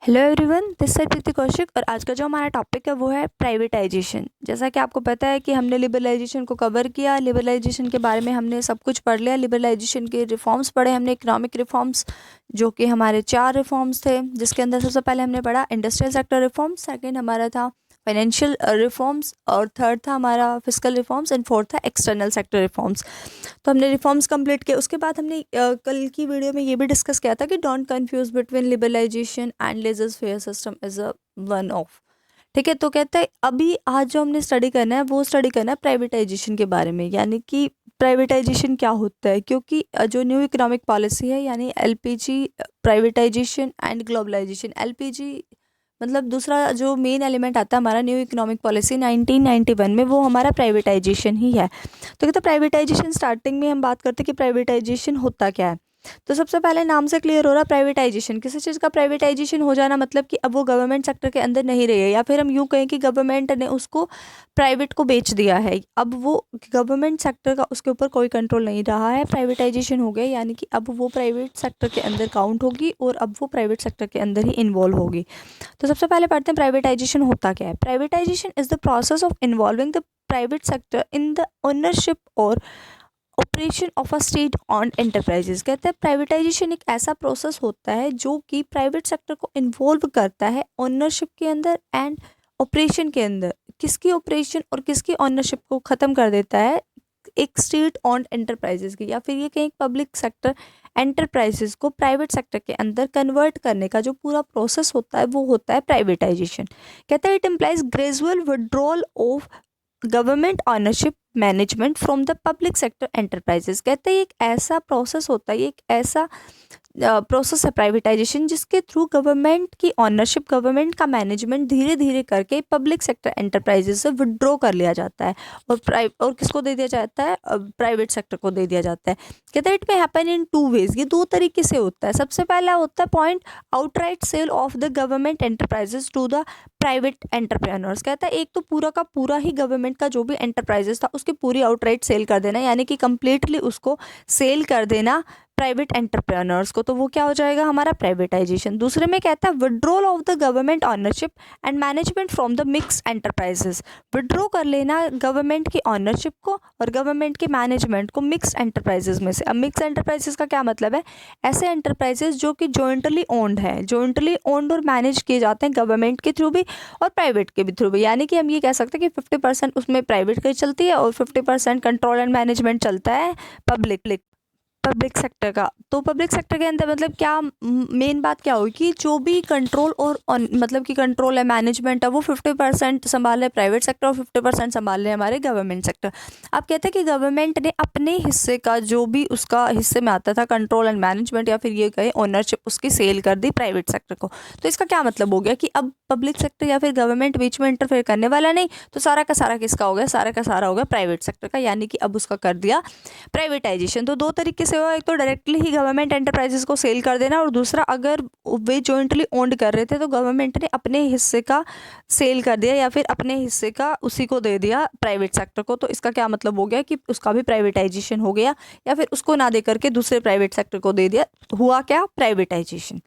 Hello everyone, this है प्रीति कौशिक और आज का जो हमारा टॉपिक है वो है प्राइवेटाइजेशन। जैसा कि आपको पता है कि हमने लिबरलाइजेशन को कवर किया। लिबरलाइजेशन के बारे में हमने सब कुछ पढ़ लिया। लिबरलाइजेशन के रिफॉर्म्स पढ़े हमने, इकोनॉमिक रिफॉर्म्स, जो कि हमारे 4 रिफॉर्म्स थे, जिसके अंदर सबसे पहले हमने पढ़ा इंडस्ट्रियल सेक्टर रिफॉर्म, सेकेंड हमारा था फाइनेंशियल रिफॉर्म्स, और थर्ड था हमारा फिजिकल रिफॉर्म्स, एंड फोर्थ था एक्सटर्नल सेक्टर रिफॉर्म्स। तो हमने रिफॉर्म्स कंप्लीट किए। उसके बाद हमने कल की वीडियो में ये भी डिस्कस किया था कि don't confuse between liberalisation and laissez faire system is a one off. ठीक है, तो कहते हैं अभी आज जो हमने स्टडी करना है वो स्टडी करना है प्राइवेटाइजेशन के बारे में, यानी कि प्राइवेटाइजेशन क्या होता है। क्योंकि जो न्यू इकोनॉमिक पॉलिसी है, यानी LPG, privatisation and globalisation. LPG मतलब दूसरा जो मेन एलिमेंट आता है हमारा न्यू इकोनॉमिक पॉलिसी 1991 में, वो हमारा प्राइवेटाइजेशन ही है। तो कहते हैं प्राइवेटाइजेशन, स्टार्टिंग में हम बात करते हैं कि प्राइवेटाइजेशन होता क्या है। तो सबसे पहले नाम से क्लियर हो रहा है, प्राइवेटाइजेशन, किसी चीज़ का प्राइवेटाइजेशन हो जाना मतलब कि अब वो गवर्नमेंट सेक्टर के अंदर नहीं रही है, या फिर हम यूँ कहें कि गवर्नमेंट ने उसको प्राइवेट को बेच दिया है। अब वो गवर्नमेंट सेक्टर का उसके ऊपर कोई कंट्रोल नहीं रहा है, प्राइवेटाइजेशन हो गया, यानी कि अब वो प्राइवेट सेक्टर के अंदर काउंट होगी और अब वो प्राइवेट सेक्टर के अंदर ही इन्वॉल्व होगी। तो सबसे पहले पढ़ते हैं प्राइवेटाइजेशन होता क्या है। Privatisation is the process of involving the private sector in the ownership और operation of a state on enterprises. कहते हैं प्राइवेटाइजेशन एक ऐसा प्रोसेस होता है जो कि प्राइवेट सेक्टर को इन्वॉल्व करता है ओनरशिप के अंदर एंड ऑपरेशन के अंदर। किसकी ऑपरेशन और किसकी ओनरशिप को ख़त्म कर देता है, एक स्टेट ऑन एंटरप्राइजेज की, या फिर ये कहीं पब्लिक सेक्टर एंटरप्राइजेज को प्राइवेट सेक्टर के अंदर कन्वर्ट करने का जो पूरा प्रोसेस होता है वो होता है प्राइवेटाइजेशन। कहते हैं it implies gradual withdrawal of government ownership management from the public sector enterprises. कहते हैं एक ऐसा प्रोसेस होता है, एक ऐसा प्रोसेस है प्राइवेटाइजेशन जिसके थ्रू गवर्नमेंट की ऑनरशिप, गवर्नमेंट का मैनेजमेंट धीरे धीरे करके पब्लिक सेक्टर एंटरप्राइजेस से विड्रॉ कर लिया जाता है और किसको दे दिया जाता है, प्राइवेट सेक्टर को दे दिया जाता है। कहते हैं इट में हैपन इन 2 वेज, ये 2 तरीके से होता है। सबसे पहला होता है point, outright sale of the government enterprises to the private entrepreneurs. कहता है एक तो पूरा का पूरा ही गवर्नमेंट का जो भी एंटरप्राइजेस था उसकी पूरी आउटराइट सेल कर देना, यानी कि कंप्लीटली उसको सेल कर देना प्राइवेट एंटरप्रेन्योर्स को, तो वो क्या हो जाएगा हमारा प्राइवेटाइजेशन। दूसरे में कहता है withdrawal of the government ownership and management from the mix enterprises. Withdraw कर लेना गवर्नमेंट की ऑनरशिप को और गवर्नमेंट के मैनेजमेंट को मिक्स एंटरप्राइजेस में से। अब मिक्स एंटरप्राइजेस का क्या मतलब है, ऐसे एंटरप्राइजेस जो कि जॉइंटली ओन्ड हैं, जॉइंटली ओन्ड और मैनेज किए जाते हैं गवर्नमेंट के थ्रू भी और प्राइवेट के भी थ्रू भी। यानी कि हम ये कह सकते हैं कि 50% उसमें प्राइवेट की चलती है और 50% कंट्रोल एंड मैनेजमेंट चलता है पब्लिक सेक्टर का। तो पब्लिक सेक्टर के अंदर मतलब क्या मेन बात क्या होगी कि जो भी कंट्रोल और मतलब कि कंट्रोल है, मैनेजमेंट है, वो 50% संभाल रहे प्राइवेट सेक्टर और 50% संभाल रहे हमारे गवर्नमेंट सेक्टर। आप कहते हैं कि गवर्नमेंट ने अपने हिस्से का जो भी उसका हिस्से में आता था कंट्रोल एंड मैनेजमेंट या फिर ये कहे ओनरशिप, उसकी सेल कर दी प्राइवेट सेक्टर को। तो इसका क्या मतलब हो गया कि अब पब्लिक सेक्टर या फिर गवर्नमेंट बीच में इंटरफेयर करने वाला नहीं, तो सारा का सारा किसका हो गया, सारा का सारा हो गया प्राइवेट सेक्टर का, यानी कि अब उसका कर दिया प्राइवेटाइजेशन। तो 2 तरीके से हुआ, एक तो डायरेक्टली ही गवर्नमेंट एंटरप्राइजेस को सेल कर देना, और दूसरा अगर वे जॉइंटली ओन्ड कर रहे थे तो गवर्नमेंट ने अपने हिस्से का सेल कर दिया या फिर अपने हिस्से का उसी को दे दिया प्राइवेट सेक्टर को। तो इसका क्या मतलब हो गया कि उसका भी प्राइवेटाइजेशन हो गया, या फिर उसको ना दे करके दूसरे प्राइवेट सेक्टर को दे दिया, हुआ क्या प्राइवेटाइजेशन।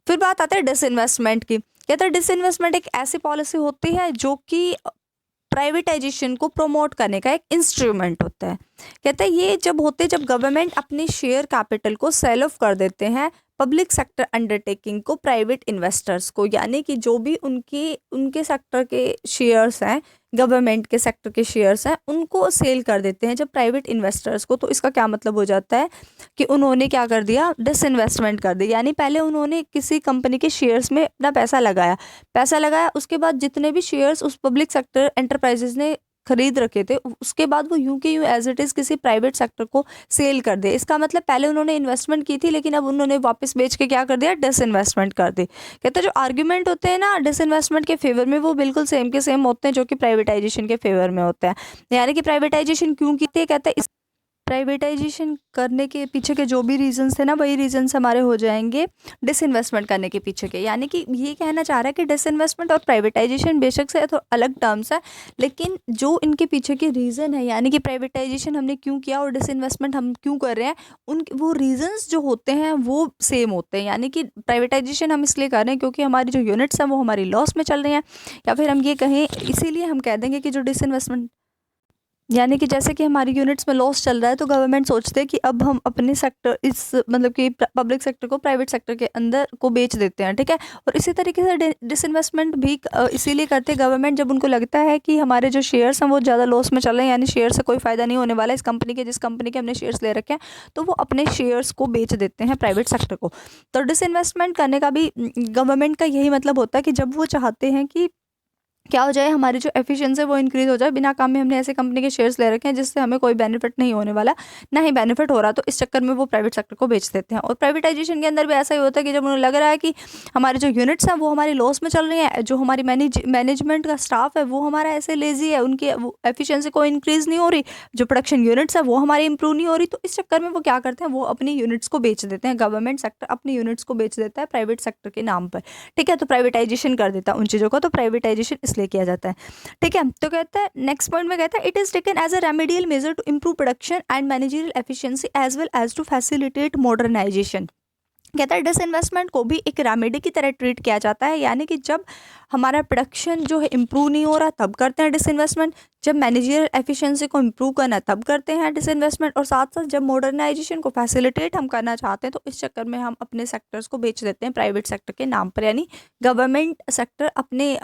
फिर बात आती है डिसइन्वेस्टमेंट की। कहते हैं डिसइन्वेस्टमेंट एक ऐसी पॉलिसी होती है जो कि प्राइवेटाइजेशन को प्रमोट करने का एक इंस्ट्रूमेंट होता है। कहते हैं ये जब होते जब गवर्नमेंट अपने शेयर कैपिटल को सेल ऑफ कर देते हैं पब्लिक सेक्टर अंडरटेकिंग को प्राइवेट इन्वेस्टर्स को, यानी कि जो भी उनके सेक्टर के शेयर्स हैं, गवर्नमेंट के सेक्टर के शेयर्स हैं, उनको सेल कर देते हैं जब प्राइवेट इन्वेस्टर्स को। तो इसका क्या मतलब हो जाता है कि उन्होंने क्या कर दिया, डिसइन्वेस्टमेंट कर दी। यानी पहले उन्होंने किसी कंपनी के शेयर्स में अपना पैसा लगाया, उसके बाद जितने भी शेयर्स उस पब्लिक सेक्टर एंटरप्राइजेज ने खरीद रखे थे, उसके बाद वो यूं के यूं एज इट इज़ किसी प्राइवेट सेक्टर को सेल कर दे। इसका मतलब पहले उन्होंने इन्वेस्टमेंट की थी, लेकिन अब उन्होंने वापस बेच के क्या कर दिया, डिसइन्वेस्टमेंट कर दी। कहते हैं जो आर्ग्यूमेंट होते हैं ना डिसइन्वेस्टमेंट के फेवर में, वो बिल्कुल सेम के सेम होते हैं जो कि प्राइवेटाइजेशन के फेवर में होते हैं। यानी कि प्राइवेटाइजेशन क्यों की थी, कहते हैं प्राइवेटाइजेशन करने के पीछे के जो भी रीजंस थे ना, वही रीजंस हमारे हो जाएंगे डिसइन्वेस्टमेंट करने के पीछे के। यानी कि ये कहना चाह रहा है कि डिसइन्वेस्टमेंट और प्राइवेटाइजेशन बेशक से तो अलग टर्म्स है, लेकिन जो इनके पीछे के रीज़न है, यानी कि प्राइवेटाइजेशन हमने क्यों किया और डिसइन्वेस्टमेंट हम क्यों कर रहे हैं, उन वो रीजंस जो होते हैं वो सेम होते हैं। यानी कि प्राइवेटाइजेशन हम इसलिए कर रहे हैं क्योंकि हमारी जो यूनिट्स हैं वो हमारी लॉस में चल रही हैं, या फिर हम ये कहें इसीलिए हम कह देंगे कि जो डिसइन्वेस्टमेंट, यानी कि जैसे कि हमारी यूनिट्स में लॉस चल रहा है तो गवर्नमेंट सोचते हैं कि अब हम अपने सेक्टर इस मतलब कि पब्लिक सेक्टर को प्राइवेट सेक्टर के अंदर को बेच देते हैं, ठीक है। और इसी तरीके से डिसइन्वेस्टमेंट भी इसीलिए करते हैं गवर्नमेंट, जब उनको लगता है कि हमारे जो शेयर्स हैं वो ज़्यादा लॉस में चल रहे हैं, यानी शेयर से कोई फ़ायदा नहीं होने वाला इस कंपनी के, जिस कंपनी के हमने शेयर्स ले रखे हैं, तो वो अपने शेयर्स को बेच देते हैं प्राइवेट सेक्टर को। तो डिसइन्वेस्टमेंट करने का भी गवर्नमेंट का यही मतलब होता है कि जब वो चाहते हैं कि क्या हो जाए, हमारी जो एफिशिएंसी है वो इंक्रीज़ हो जाए। बिना काम में हमने ऐसे कंपनी के शेयर्स ले रखे हैं जिससे हमें कोई बेनिफिट नहीं होने वाला, ना ही बेनिफिट हो रहा, तो इस चक्कर में वो प्राइवेट सेक्टर को बेच देते हैं। और प्राइवेटाइजेशन के अंदर भी ऐसा ही होता है कि जब उन्हें लग रहा है कि हमारे जो यूनिट्स हैं वो हमारी लॉस में चल रही हैं, जो हमारी मैनेजमेंट का स्टाफ है वो हमारा ऐसे लेजी है, उनकी एफिशिएंसी को इंक्रीज़ नहीं हो रही, जो प्रोडक्शन यूनिट्स है वो हमारी इंप्रूव नहीं हो रही, तो इस चक्कर में वो क्या करते हैं, वो अपनी यूनिट्स को बेच देते हैं। गवर्नमेंट सेक्टर अपनी यूनिट्स को बेच देता है प्राइवेट सेक्टर के नाम पर, ठीक है। तो प्राइवेटाइजेशन कर देता है उन चीज़ों को, तो प्राइवेटाइजेशन इसलिए किया जाता है, ठीक है। तो कहता है नेक्स्ट पॉइंट में कहता है it is taken as a remedial measure to improve production and managerial efficiency as well as to facilitate modernisation. कहता है डिसइन्वेस्टमेंट को भी एक रेमेडी की तरह ट्रीट किया जाता है, यानी कि जब हमारा प्रोडक्शन जो है इम्प्रूव नहीं हो रहा तब करते हैं डिसइन्वेस्टमेंट, जब मैनेजरियल एफिशिएंसी को इम्प्रूव करना है तब करते हैं डिसइन्वेस्टमेंट, और साथ साथ जब मॉडर्नाइजेशन को फैसिलिटेट हम करना चाहते हैं तो इस चक्कर में हम अपने सेक्टर्स को बेच देते हैं प्राइवेट सेक्टर के नाम पर। यानी गवर्नमेंट सेक्टर अपने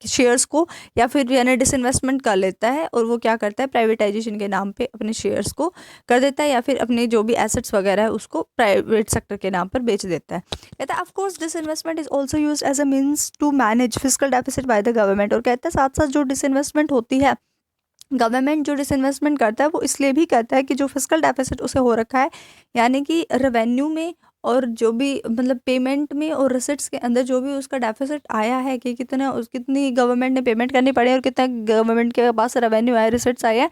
शेयर्स को या फिर यानी डिसइन्वेस्टमेंट कर लेता है, और वो क्या करता है प्राइवेटाइजेशन के नाम पे अपने शेयर्स को कर देता है, या फिर अपने जो भी एसेट्स वगैरह है उसको प्राइवेट सेक्टर के नाम पर बेच देता है। कहता है of course disinvestment is also used as a means to manage fiscal deficit by the government. और कहता है साथ साथ जो डिसइन्वेस्टमेंट होती है, गवर्नमेंट जो डिसइन्वेस्टमेंट करता है वो इसलिए भी करता है कि जो फिस्कल डेफिसिट उसे हो रखा है, यानी कि रेवेन्यू में और जो भी मतलब पेमेंट में और रिसिट्स के अंदर जो भी उसका डेफिसिट आया है कि कितनी गवर्नमेंट ने पेमेंट करनी पड़ी है और कितना गवर्नमेंट के पास रेवेन्यू आया, रिसिट्स आया है,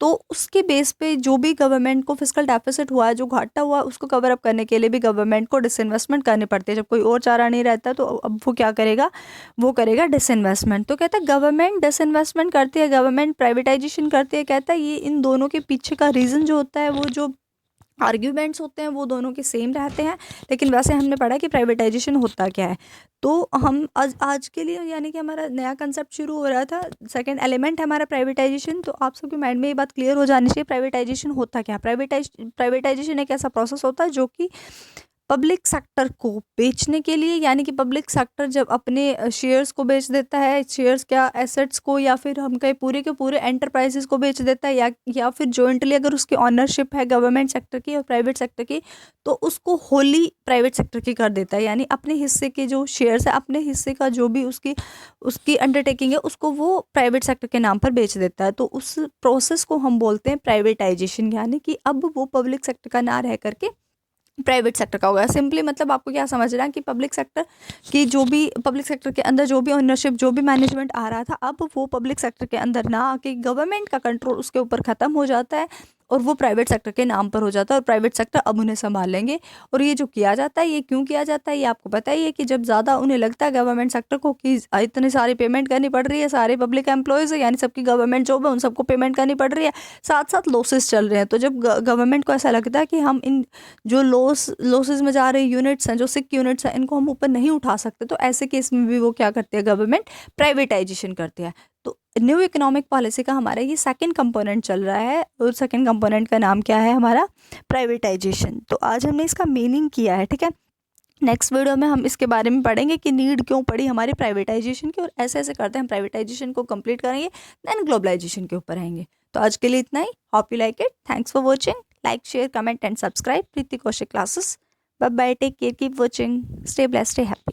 तो उसके बेस पे जो भी गवर्नमेंट को फिस्कल डेफिसिट हुआ है, जो घाटा हुआ है, उसको कवर अप करने के लिए भी गवर्नमेंट को डिसइन्वेस्टमेंट करनी पड़ती है। जब कोई और चारा नहीं रहता तो अब वो क्या करेगा, वो करेगा डिसइन्वेस्टमेंट। तो कहता है गवर्नमेंट डिसइन्वेस्टमेंट करती है, गवर्नमेंट प्राइवेटाइजेशन करती है। कहता है ये इन दोनों के पीछे का रीज़न जो होता है, वो जो आर्ग्यूमेंट्स होते हैं वो दोनों के सेम रहते हैं, लेकिन वैसे हमने पढ़ा कि प्राइवेटाइजेशन होता क्या है। तो हम आज के लिए यानी कि हमारा नया कंसेप्ट शुरू हो रहा था, सेकंड एलिमेंट है हमारा प्राइवेटाइजेशन। तो आप सबके माइंड में ये बात क्लियर हो जानी चाहिए प्राइवेटाइजेशन होता क्या है। प्राइवेटाइजेशन एक ऐसा प्रोसेस होता है जो कि पब्लिक सेक्टर को बेचने के लिए, यानी कि पब्लिक सेक्टर जब अपने शेयर्स को बेच देता है, शेयर्स क्या एसेट्स को, या फिर हम कहें पूरे के पूरे एंटरप्राइजेस को बेच देता है, या फिर जॉइंटली अगर उसकी ऑनरशिप है गवर्नमेंट सेक्टर की और प्राइवेट सेक्टर की, तो उसको होली प्राइवेट सेक्टर की कर देता है। यानी अपने हिस्से के जो शेयर्स है, अपने हिस्से का जो भी उसकी अंडरटेकिंग है, उसको वो प्राइवेट सेक्टर के नाम पर बेच देता है। तो उस प्रोसेस को हम बोलते हैं प्राइवेटाइजेशन, यानी कि अब वो पब्लिक सेक्टर का ना रह करके प्राइवेट सेक्टर का होगा। सिंपली मतलब आपको क्या समझना है कि पब्लिक सेक्टर की जो भी पब्लिक सेक्टर के अंदर जो भी ओनरशिप, जो भी मैनेजमेंट आ रहा था, अब वो पब्लिक सेक्टर के अंदर ना आके गवर्नमेंट का कंट्रोल उसके ऊपर ख़त्म हो जाता है और वो प्राइवेट सेक्टर के नाम पर हो जाता है, और प्राइवेट सेक्टर अब उन्हें संभाल लेंगे। और ये जो किया जाता है, ये क्यों किया जाता है, ये आपको पता ही है कि जब ज़्यादा उन्हें लगता है गवर्नमेंट सेक्टर को कि इतनी सारी पेमेंट करनी पड़ रही है, सारे पब्लिक एम्प्लॉयज़ है यानी सबकी गवर्नमेंट जॉब है, उन सबको पेमेंट करनी पड़ रही है, साथ साथ लॉसेस चल रहे हैं। तो जब गवर्नमेंट को ऐसा लगता है कि हम इन जो लॉसेज में जा रहे यूनिट्स हैं, जो सिक यूनिट्स हैं, इनको हम ऊपर नहीं उठा सकते, तो ऐसे केस में भी वो क्या करते हैं, गवर्नमेंट प्राइवेटाइजेशन करते हैं। तो न्यू इकोनॉमिक पॉलिसी का हमारा ये सेकंड कंपोनेंट चल रहा है, और सेकंड कंपोनेंट का नाम क्या है हमारा, प्राइवेटाइजेशन। तो आज हमने इसका मीनिंग किया है, ठीक है। नेक्स्ट वीडियो में हम इसके बारे में पढ़ेंगे कि नीड क्यों पड़ी हमारी प्राइवेटाइजेशन की, और ऐसे ऐसे करते हैं हम प्राइवेटाइजेशन को कंप्लीट करेंगे, देन ग्लोबलाइजेशन के ऊपर आएंगे। तो आज के लिए इतना ही। Hope you like it. Thanks for watching. Like, share, comment and subscribe Preeti Kaushik classes. Bye bye, take care, keep watching, stay blessed, stay happy.